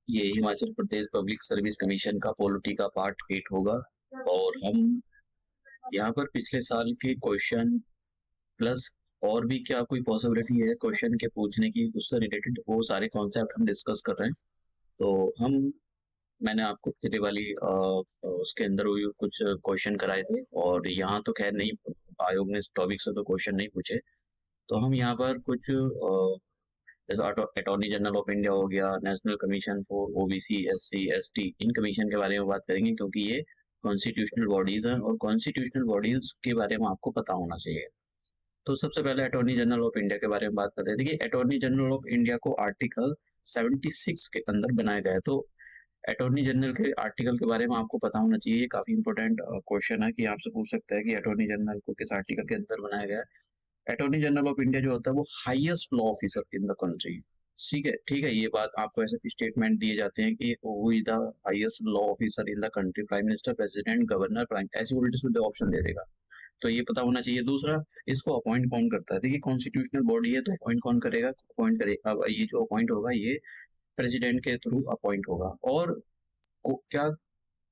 ये Himachal Pradesh public service commission का polity का पार्ट 8 होगा और हम यहाँ पर पिछले साल के क्वेश्चन प्लस और भी क्या कोई पॉसिबिलिटी है क्वेश्चन के पूछने की उससे रिलेटेड वो सारे कॉन्सेप्ट हम डिस्कस कर रहे हैं। तो हम मैंने आपको पिछले वाली उसके अंदर हुई कुछ क्वेश्चन कराए थे और यहाँ तो खैर नहीं, आयोग ने इस टॉपिक से तो क्वेश्चन नहीं पूछे। तो हम यहाँ पर कुछ जैसे अटॉर्नी जनरल ऑफ इंडिया हो गया, national commission for OBC SC ST, in commission के बारे में बात करेंगे क्योंकि ये कॉन्स्टिट्यूशनल बॉडीज हैं और कॉन्स्टिट्यूशनल बॉडीज के बारे में आपको पता होना चाहिए। तो सबसे पहले अटॉर्नी जनरल ऑफ इंडिया के बारे में बात करते हैं। देखिए, अटॉर्नी जनरल ऑफ इंडिया को आर्टिकल 76 के अंदर बनाया गया है। तो अटॉर्नी जनरल के आर्टिकल के बारे में आपको पता होना चाहिए। ये काफी इंपॉर्टेंट क्वेश्चन है कि आपसे पूछ सकता है कि अटॉर्नी जनरल को किस आर्टिकल के अंदर बनाया गया है। अटॉर्नी जनरल ऑफ इंडिया जो होता है वो highest law officer in the country. ठीक है, ये बात आपको ऐसे स्टेटमेंट दिए जाते हैं कि who is the highest law officer in the country, prime minister, president, governor, prime, ऐसे उल्टे सीधे ऑप्शन दे देगा। तो ये पता होना चाहिए। दूसरा, इसको अपॉइंट कौन करता है। देखिए, कॉन्स्टिट्यूशनल बॉडी है तो अपॉइंट कौन करेगा, अपॉइंट करेगा। अब ये जो अपॉइंट होगा ये प्रेसिडेंट के थ्रू अपॉइंट होगा। और क्या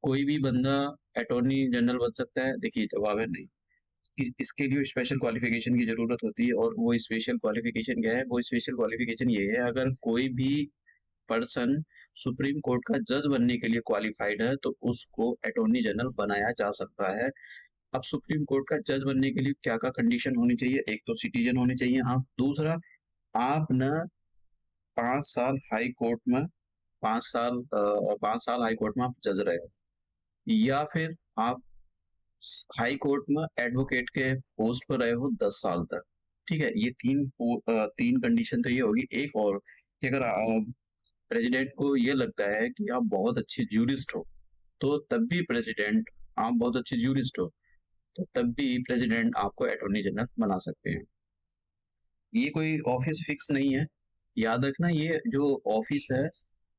कोई भी बंदा अटॉर्नी जनरल बन सकता है? देखिए, जवाब है नहीं। इसके लिए स्पेशल क्वालिफिकेशन की जरूरत होती है और वो स्पेशल क्वालिफिकेशन क्या है? वो स्पेशल क्वालिफिकेशन ये है, अगर कोई भी पर्सन सुप्रीम कोर्ट का जज बनने के लिए क्वालिफाइड है तो उसको अटॉर्नी जनरल बनाया जा सकता है। अब सुप्रीम कोर्ट का जज बनने के लिए क्या क्या कंडीशन होनी चाहिए? एक तो सिटीजन होने चाहिए आप। दूसरा, आप न 5 साल हाई कोर्ट में 5 साल हाई कोर्ट में आप जज रहे हो, या फिर आप हाई कोर्ट में एडवोकेट के पोस्ट पर रहे हो 10 साल तक। ठीक है, ये तीन कंडीशन तो ये होगी। एक और कि अगर प्रेसिडेंट को ये लगता है कि आप बहुत अच्छे ज्यूरिस्ट हो तो तब भी प्रेसिडेंट आप बहुत अच्छे ज्यूरिस्ट हो तो तब भी प्रेसिडेंट आपको अटॉर्नी जनरल बना सकते हैं। ये कोई ऑफिस फिक्स नहीं है, याद रखना। ये जो ऑफिस है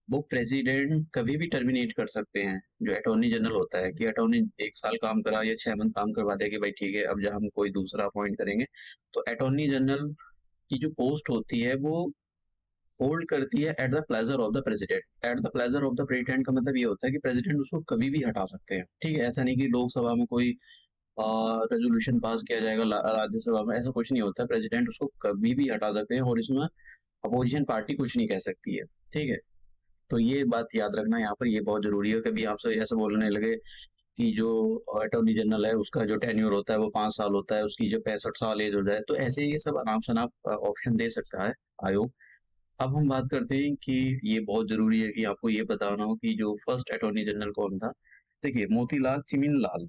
वो प्रेसिडेंट कभी भी टर्मिनेट कर सकते हैं। जो अटॉर्नी जनरल होता है कि अटॉर्नी 1 साल काम करा या 6 मंथ काम करवा दे कि भाई ठीक है अब जब हम कोई दूसरा अपॉइंट करेंगे। तो अटॉर्नी जनरल की जो पोस्ट होती है वो होल्ड करती है at the pleasure of the president. At the pleasure of the president का मतलब ये होता है कि प्रेसिडेंट उसको कभी भी हटा सकते हैं। ठीक है, ऐसा नहीं कि लोकसभा में कोई रेजोल्यूशन पास किया जाएगा, राज्यसभा में ऐसा कुछ नहीं होता। प्रेसिडेंट उसको कभी भी हटा सकते हैं और इसमें अपोजिशन पार्टी कुछ नहीं कह सकती है। ठीक है, तो ये बात याद रखना यहाँ पर, ये बहुत जरूरी है। कभी आपसे ऐसा बोलने लगे कि जो अटॉर्नी जनरल है उसका जो टेन्योर होता है वो 5 साल होता है, उसकी जो 65 साल एज हो जाए, तो ऐसे ये सब आराम से आप ऑप्शन दे सकता है आयोग। अब हम बात करते हैं कि ये बहुत जरूरी है कि आपको ये बताना हो कि जो फर्स्ट अटॉर्नी जनरल कौन था। देखिए, मोतीलाल चिमिनलाल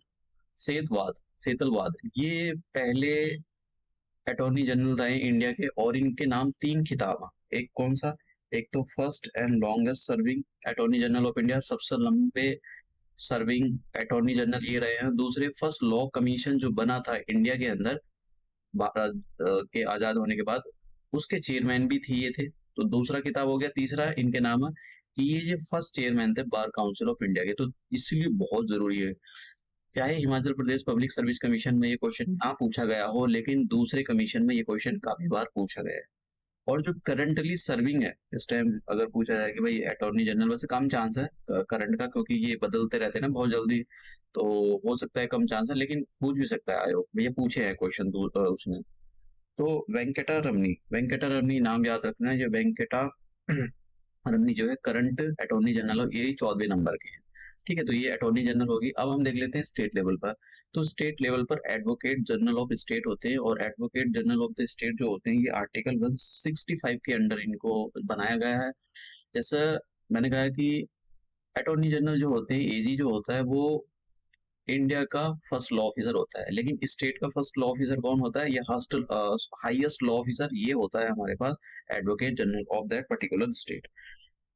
सेतलवाद ये पहले अटॉर्नी जनरल रहे इंडिया के और इनके नाम 3 खिताब हैं। एक कौन सा? एक तो first and longest serving attorney general of India, सबसे लंबे सर्विंग अटॉर्नी जनरल ये रहे हैं। दूसरे, फर्स्ट लॉ कमीशन जो बना था इंडिया के अंदर भारत के आजाद होने के बाद, उसके चेयरमैन भी थी ये थे। तो दूसरा किताब हो गया। तीसरा इनके नाम है कि ये फर्स्ट चेयरमैन थे बार काउंसिल ऑफ इंडिया के। तो इसलिए बहुत जरूरी है। चाहे Himachal Pradesh public service commission में ये क्वेश्चन ना पूछा गया हो, लेकिन दूसरे कमीशन में ये क्वेश्चन काफी बार पूछा गया है। और जो करंटली सर्विंग है इस टाइम, अगर पूछा जाए कि भाई अटॉर्नी जनरल, वैसे कम चांस है करंट का क्योंकि ये बदलते रहते हैं ना बहुत जल्दी, तो हो सकता है कम चांस है, लेकिन पूछ भी सकता है आयोग। भैया पूछे हैं क्वेश्चन उसने। तो वेंकटा रमनी नाम याद रखना है। जो वेंकटा रमनी जो है करंट अटॉर्नी जनरल, ये 14वें नंबर के हैं। ठीक है, तो ये अटॉर्नी जनरल होगी। अब हम देख लेते हैं स्टेट लेवल पर। तो स्टेट लेवल पर एडवोकेट जनरल ऑफ स्टेट होते हैं और advocate general of the state जो होते हैं ये आर्टिकल 165 के अंडर इनको बनाया गया है। जैसा मैंने कहा कि अटॉर्नी जनरल जो होते हैं, एजी जो होता है वो इंडिया का फर्स्ट लॉ ऑफिसर होता है, लेकिन स्टेट का फर्स्ट लॉ ऑफिसर कौन होता है? ये हाईएस्ट लॉ ऑफिसर ये होता है हमारे पास advocate general of that particular state.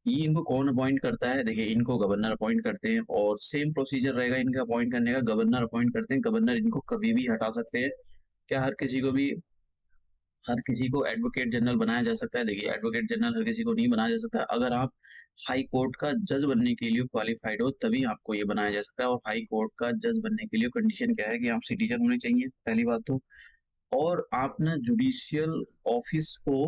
ये इनको कौन अपॉइंट करता है? देखिए, इनको गवर्नर अपॉइंट करते हैं और सेम प्रोसीजर रहेगा इनका अपॉइंट करने का। गवर्नर अपॉइंट करते हैं, गवर्नर इनको कभी भी हटा सकते हैं। क्या हर किसी को एडवोकेट जनरल बनाया जा सकता है? देखिए, एडवोकेट जनरल हर किसी को नहीं बनाया जा सकता। अगर आप हाई कोर्ट का जज बनने के लिए क्वालिफाइड हो तभी आपको ये बनाया जा सकता है। और हाई कोर्ट का जज बनने के लिए कंडीशन क्या है कि आप सिटीजन होने चाहिए, पहली बात तो। और आप ना जुडिशियल ऑफिस को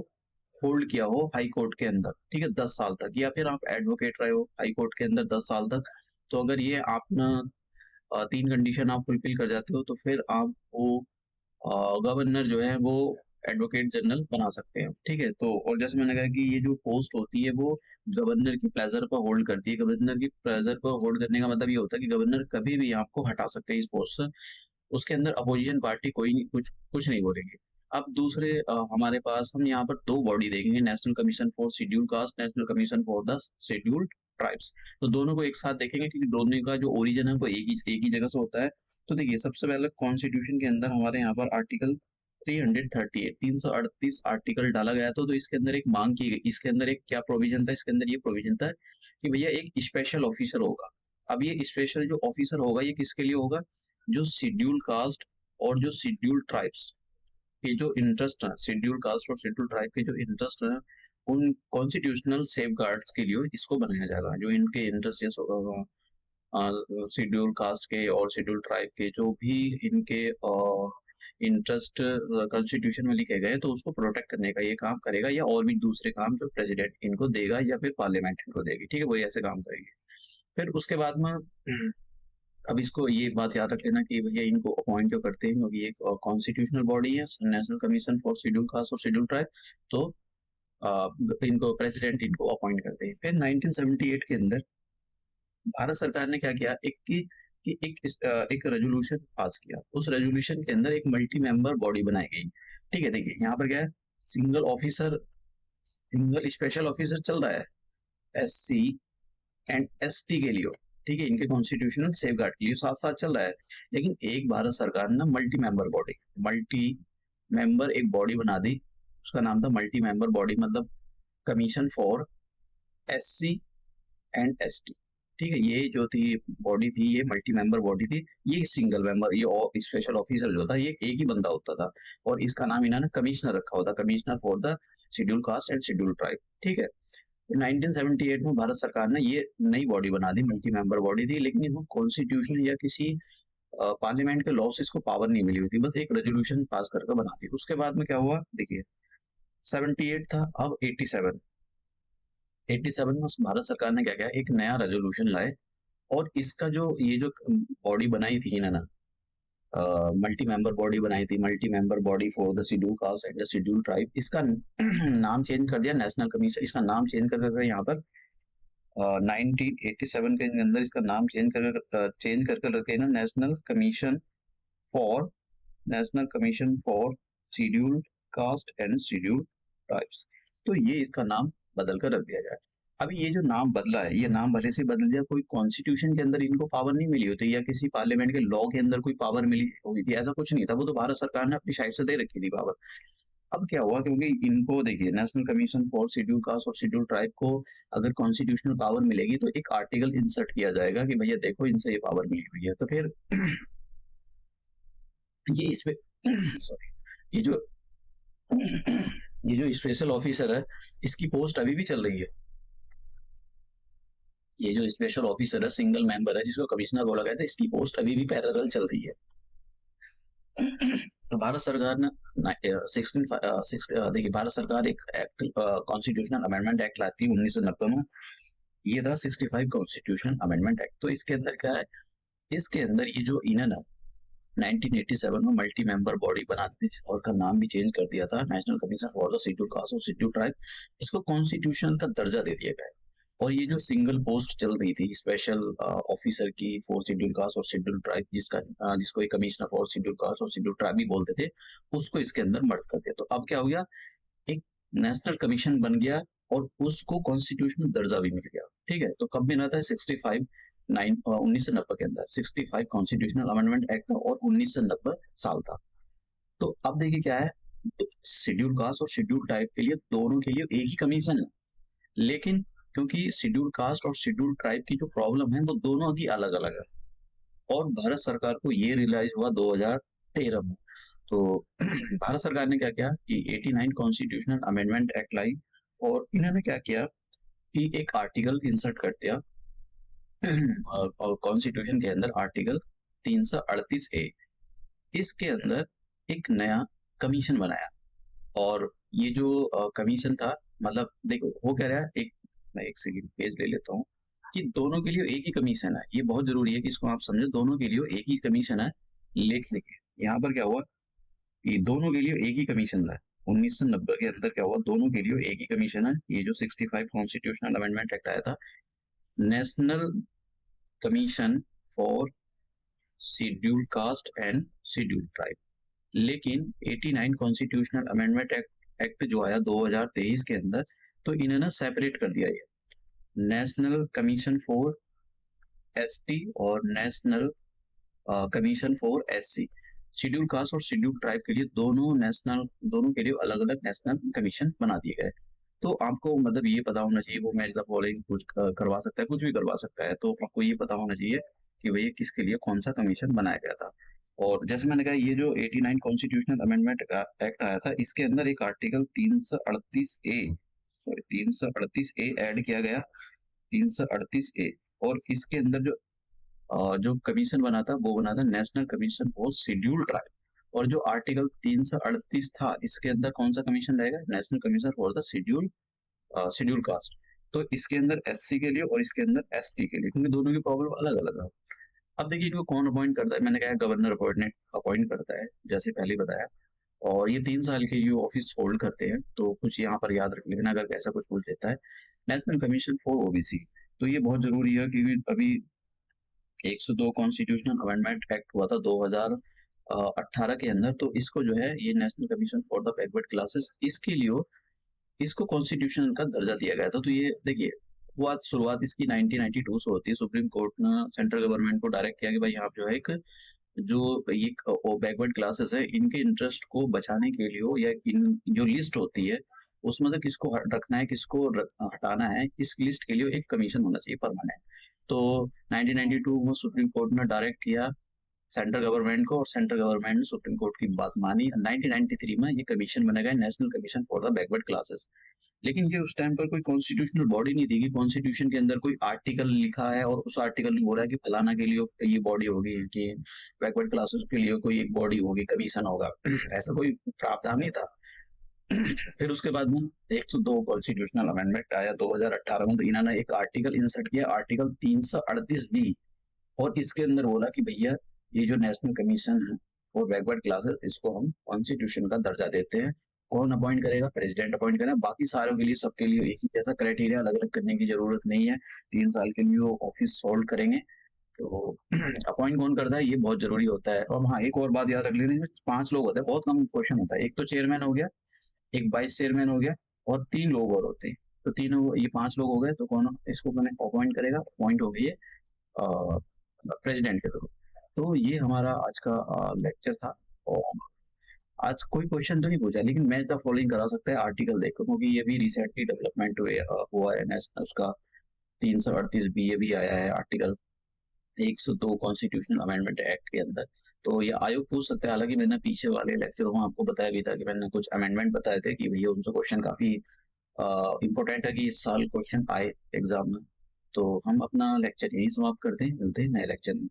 होल्ड किया हो हाई कोर्ट के अंदर, ठीक है, 10 साल तक, या फिर आप एडवोकेट रहे हो हाई कोर्ट के अंदर 10 साल तक, तो अगर ये आप ना 3 कंडीशन आप फुलफिल कर जाते हो तो फिर आप वो गवर्नर जो है वो एडवोकेट जनरल बना सकते हैं, ठीक है। तो और जैसे मैंने कहा कि ये जो पोस्ट होती है वो गवर्नर की प्लेजर पर होल्ड करती है। गवर्नर की प्लेजर पर होल्ड करने का मतलब ये होता है कि गवर्नर कभी भी आपको हटा सकते हैं इस पोस्ट से। उसके अंदर अपोजिशन पार्टी कोई नहीं, कुछ कुछ नहीं बोलेगी। अब दूसरे हमारे पास हम यहाँ पर 2 बॉडी देखेंगे, national commission for schedule caste, national commission for the scheduled tribes. तो दोनों को एक साथ देखेंगे क्योंकि दोनों का जो ओरिजिन है वो एक ही जगह से होता है। तो देखिए सबसे पहले कॉन्स्टिट्यूशन के अंदर हमारे यहाँ पर आर्टिकल 338 338 आर्टिकल डाला गया था। तो इसके अंदर एक मांग की गई, इसके अंदर एक क्या प्रोविजन था, इसके अंदर ये प्रोविजन था कि भैया एक स्पेशल ऑफिसर होगा। अब ये स्पेशल जो ऑफिसर होगा ये किसके लिए होगा, जो शेड्यूल कास्ट और जो शेड्यूल ट्राइब्स के जो इंटरेस्ट है, शेड्यूल कास्ट और शेड्यूल ट्राइब के जो इंटरेस्ट है उन कॉन्स्टिट्यूशनल सेफगार्ड्स के लिए इसको बनाया जाएगा। जो इनके इंटरेस्ट शेड्यूल कास्ट के और शेड्यूल ट्राइब के जो भी इनके इंटरेस्ट कॉन्स्टिट्यूशन में लिखे गए तो उसको प्रोटेक्ट करने का ये काम करेगा, या और भी दूसरे काम जो प्रेसिडेंट इनको देगा या फिर पार्लियामेंट इनको देगी, ठीक है, वही ऐसे काम करेंगे। फिर उसके बाद में अब इसको ये बात याद रख लेना कि भैया इनको अपॉइंट जो करते हैं क्योंकि एक कॉन्स्टिट्यूशनल बॉडी है national commission for schedule caste और शेड्यूल ट्राइब, तो इनको प्रेसिडेंट इनको अपॉइंट करते हैं। फिर 1978 के अंदर भारत सरकार ने क्या किया, एक रेजोल्यूशन पास किया। उस रेजोल्यूशन के अंदर एक मल्टी मेंबर बॉडी बनाई गई, ठीक है। देखिए यहाँ पर क्या है, सिंगल स्पेशल ऑफिसर चल रहा है SC एंड ST के लिए, ठीक है, इनके कॉन्स्टिट्यूशनल सेफगार्ड के लिए साथ साथ चल रहा है। लेकिन एक भारत सरकार ने मल्टी मेंबर एक बॉडी बना दी, उसका नाम था मल्टी मेंबर बॉडी, मतलब commission for SC and ST, ठीक है। ये जो थी बॉडी थी, ये मल्टी मेंबर बॉडी थी। ये सिंगल मेंबर, ये स्पेशल ऑफिसर जो था ये एक ही बंदा होता था और इसका नाम इन्होंने कमिश्नर रखा होता, commissioner for the schedule caste and schedule tribe, ठीक है। 1978 में भारत सरकार ने ये नई बॉडी बना दी, मल्टी मेंबर बॉडी थी, लेकिन इनको कॉन्स्टिट्यूशन या किसी पार्लियामेंट के लॉ से इसको पावर नहीं मिली हुई थी, बस एक रेजोल्यूशन पास करके बना दी। उसके बाद में क्या हुआ, देखिए 78 था, अब 87 में भारत सरकार ने क्या किया, एक नया रेजोल्यूशन लाए और इसका जो ये जो बॉडी बनाई थी इन्होंने मल्टी मेंबर बॉडी बनाई थी, multi member body for the schedule caste and the schedule tribe, इसका नाम चेंज कर दिया नेशनल कमीशन। इसका नाम चेंज कर यहाँ पर 1987 के अंदर इसका नाम चेंज करके रखे ना national commission for schedule caste and schedule tribes. तो ये इसका नाम बदल कर रख दिया जाए। अभी ये जो नाम बदला है, ये नाम भले से बदल दिया, कोई कॉन्स्टिट्यूशन के अंदर इनको पावर नहीं मिली होती या किसी पार्लियामेंट के लॉ के अंदर कोई पावर मिली हुई थी, ऐसा कुछ नहीं था, वो तो भारत सरकार ने अपनी साइड से दे रखी थी पावर। अब क्या हुआ, क्योंकि इनको देखिए national commission for schedule caste और शेड्यूल ट्राइब को अगर कॉन्स्टिट्यूशनल पावर मिलेगी तो एक आर्टिकल इंसर्ट किया जाएगा कि भैया देखो इनसे ये पावर मिली हुई है। तो फिर ये इसमें सॉरी ये जो स्पेशल ऑफिसर है इसकी पोस्ट अभी भी चल रही है। ये जो स्पेशल ऑफिसर है, सिंगल मेंबर है जिसको कमिश्नर बोला गया था, इसकी पोस्ट अभी भी पैरेलल चल रही है। तो भारत सरकार ने देखिए भारत सरकार एक एक्ट कॉन्स्टिट्यूशनल अमेंडमेंट एक्ट लाती है 1990 में, ये था 65 कॉन्स्टिट्यूशनल अमेंडमेंट एक्ट। तो इसके अंदर क्या है, इसके अंदर ये जो इन्होंने 1987 में मल्टी मेंबर बॉडी बना दी और का नाम भी चेंज कर दिया था national commission for the schedule caste और शेड्यूल ट्राइब, इसको कॉन्स्टिट्यूशन का दर्जा दे दिया गया। और ये जो सिंगल पोस्ट चल रही थी स्पेशल ऑफिसर की फॉर शेड्यूल कास्ट और शेड्यूल ट्राइब, जिसको एक कमिश्नर फॉर शेड्यूल कास्ट और शेड्यूल ट्राइब भी बोलते थे, उसको इसके अंदर मर्ज कर दिया। तो अब क्या हो गया, एक नेशनल कमीशन बन गया और उसको कॉन्स्टिट्यूशनल दर्जा भी मिल गया, ठीक है। तो कब मिला था, 1990 के अंदर 65 कॉन्स्टिट्यूशनल अमेंडमेंट एक्ट था और 1990 साल था। तो अब देखिए क्या है, शेड्यूल कास्ट और शेड्यूल ट्राइब के लिए दोनों के लिए एक ही कमीशन है, लेकिन क्योंकि शेड्यूल कास्ट और शेड्यूल ट्राइब की जो प्रॉब्लम है वो दोनों की अलग अलग है और भारत सरकार को ये रियलाइज हुआ 2013 में। तो भारत सरकार ने क्या किया कि 89 कॉन्स्टिट्यूशनल अमेंडमेंट एक्ट लाई और इन्होंने क्या किया कि एक आर्टिकल इंसर्ट कर दिया और कॉन्स्टिट्यूशन के अंदर आर्टिकल 338A, इसके अंदर एक नया कमीशन बनाया और ये जो कमीशन था, मतलब देखो हो क्या रहा है, मैं एक सेकंड पेज ले लेता हूँ कि दोनों के लिए एक ही कमीशन है। ये बहुत जरूरी है कि इसको आप समझो, दोनों के लिए एक ही कमीशन है। लिखने के यहाँ पर क्या हुआ कि दोनों के लिए एक ही कमीशन है। 1990 के अंदर क्या हुआ, दोनों के लिए एक ही कमीशन है। ये जो 65 कॉन्स्टिट्यूशनल अमेंडमेंट एक्ट आया था, national commission for scheduled caste and scheduled tribe. लेकिन 89 कॉन्स्टिट्यूशनल अमेंडमेंट एक्ट जो आया 2023 के अंदर, तो इन्होंने सेपरेट कर दिया ये नेशनल कमीशन फॉर एसटी और national commission for SC. Schedule caste और शेड्यूल ट्राइब के लिए दोनों के लिए अलग अलग नेशनल कमीशन बना दिए गए। तो आपको मतलब ये पता होना चाहिए, वो मैच द फॉलोइंग कुछ करवा सकता है, कुछ भी करवा सकता है। तो आपको ये पता होना चाहिए कि भैया किसके लिए कौन सा कमीशन बनाया गया था। और जैसे मैंने कहा, ये जो 89 कॉन्स्टिट्यूशनल अमेंडमेंट एक्ट आया था, इसके अंदर एक आर्टिकल 338 ए ऐड किया गया, 338 ए। और इसके अंदर जो कमीशन बना था वो बना था national commission for scheduled tribe. और जो आर्टिकल 338 था, इसके अंदर कौन सा कमीशन रहेगा, national commission for the schedule caste. तो इसके अंदर एससी के लिए और इसके अंदर एसटी के लिए, क्योंकि दोनों की प्रॉब्लम अलग अलग है। अब देखिए इनको कौन अपॉइंट करता है, मैंने कहा गवर्नर अपॉइंट करता है, जैसे पहले बताया। और ये 3 साल के लिए ऑफिस होल्ड करते हैं। तो कुछ यहाँ पर याद रख लेना अगर ऐसा कुछ पूछ लेता है। नेशनल कमीशन फॉर ओबीसी, तो ये बहुत जरूरी है क्योंकि अभी 102 कॉन्स्टिट्यूशनल अमेंडमेंट एक्ट हुआ था 2018 के अंदर। तो इसको जो है ये national commission for the backward classes, इसके लिए इसको कॉन्स्टिट्यूशनल का दर्जा दिया गया था। तो ये देखिए शुरुआत इसकी 1992 से होती है। सुप्रीम कोर्ट ने सेंट्रल गवर्नमेंट को डायरेक्ट किया कि भाई आप जो है एक जो ये बैकवर्ड क्लासेस है, इनके इंटरेस्ट को बचाने के लिए या इन जो लिस्ट होती है उसमें से किसको रखना है, किसको हटाना है, इस लिस्ट के लिए एक कमीशन होना चाहिए परमानेंट। तो 1992 में सुप्रीम कोर्ट ने डायरेक्ट किया सेंट्रल गवर्नमेंट को, और सेंट्रल गवर्नमेंट ने सुप्रीम कोर्ट की बात मानी। 1993 में ये कमीशन बनेगा, national commission for the backward classes. लेकिन ये उस टाइम पर कोई कॉन्स्टिट्यूशनल बॉडी नहीं थी कि कॉन्स्टिट्यूशन के अंदर कोई आर्टिकल लिखा है और उस आर्टिकल में बोला है कि फलाना के लिए ये बॉडी होगी, कि बैकवर्ड क्लासेस के लिए कोई एक बॉडी होगी, कमीशन होगा। ऐसा कोई प्रावधान नहीं था। फिर उसके बाद में 102 कॉन्स्टिट्यूशनल अमेंडमेंट आया 2018 में। तो इन्होंने एक आर्टिकल इंसर्ट किया, आर्टिकल 338 बी। और इसके अंदर बोला कि भैया ये जो नेशनल कमीशन है और बैकवर्ड क्लासेस, इसको हम कॉन्स्टिट्यूशन का दर्जा देते हैं। कौन अपॉइंट करेगा, प्रेसिडेंट अपॉइंट करेगा। बाकी सारों के लिए, सबके लिए एक ही जैसा क्राइटेरिया, अलग अलग करने की जरूरत नहीं है। 3 साल के लिए वो ऑफिस होल्ड करेंगे। तो अपॉइंट कौन करता है ये बहुत जरूरी होता है। और हाँ, एक और बात याद रख लेनी, 5 लोग होते हैं, बहुत कम क्वेश्चन होता है। एक तो चेयरमैन हो गया, एक वाइस चेयरमैन हो गया, और 3 लोग और होते हैं। तो तीनों, ये 5 लोग हो गए। तो कौन इसको मैंने अपॉइंट करेगा, अपॉइंट हो गई है प्रेसिडेंट के थ्रू। तो ये हमारा आज का लेक्चर था। और आज कोई क्वेश्चन तो नहीं पूछा, लेकिन मैच द फॉलोइंग करा सकता है आर्टिकल देखो, क्योंकि ये भी रिसेंटली डेवलपमेंट हुआ है नेशनल, उसका 338 बी ये भी आया है आर्टिकल 102 कॉन्स्टिट्यूशनल अमेंडमेंट एक्ट के अंदर। तो ये आयोग पूछ सकते हैं। हालांकि मैंने पीछे वाले लेक्चरों में आपको बताया भी था कि मैंने कुछ अमेंडमेंट बताए थे कि भैया उनसे क्वेश्चन काफी इंपॉर्टेंट है कि इस साल क्वेश्चन आए एग्जाम में। तो हम अपना लेक्चर यही समाप्त करते हैं, मिलते हैं नए लेक्चर में।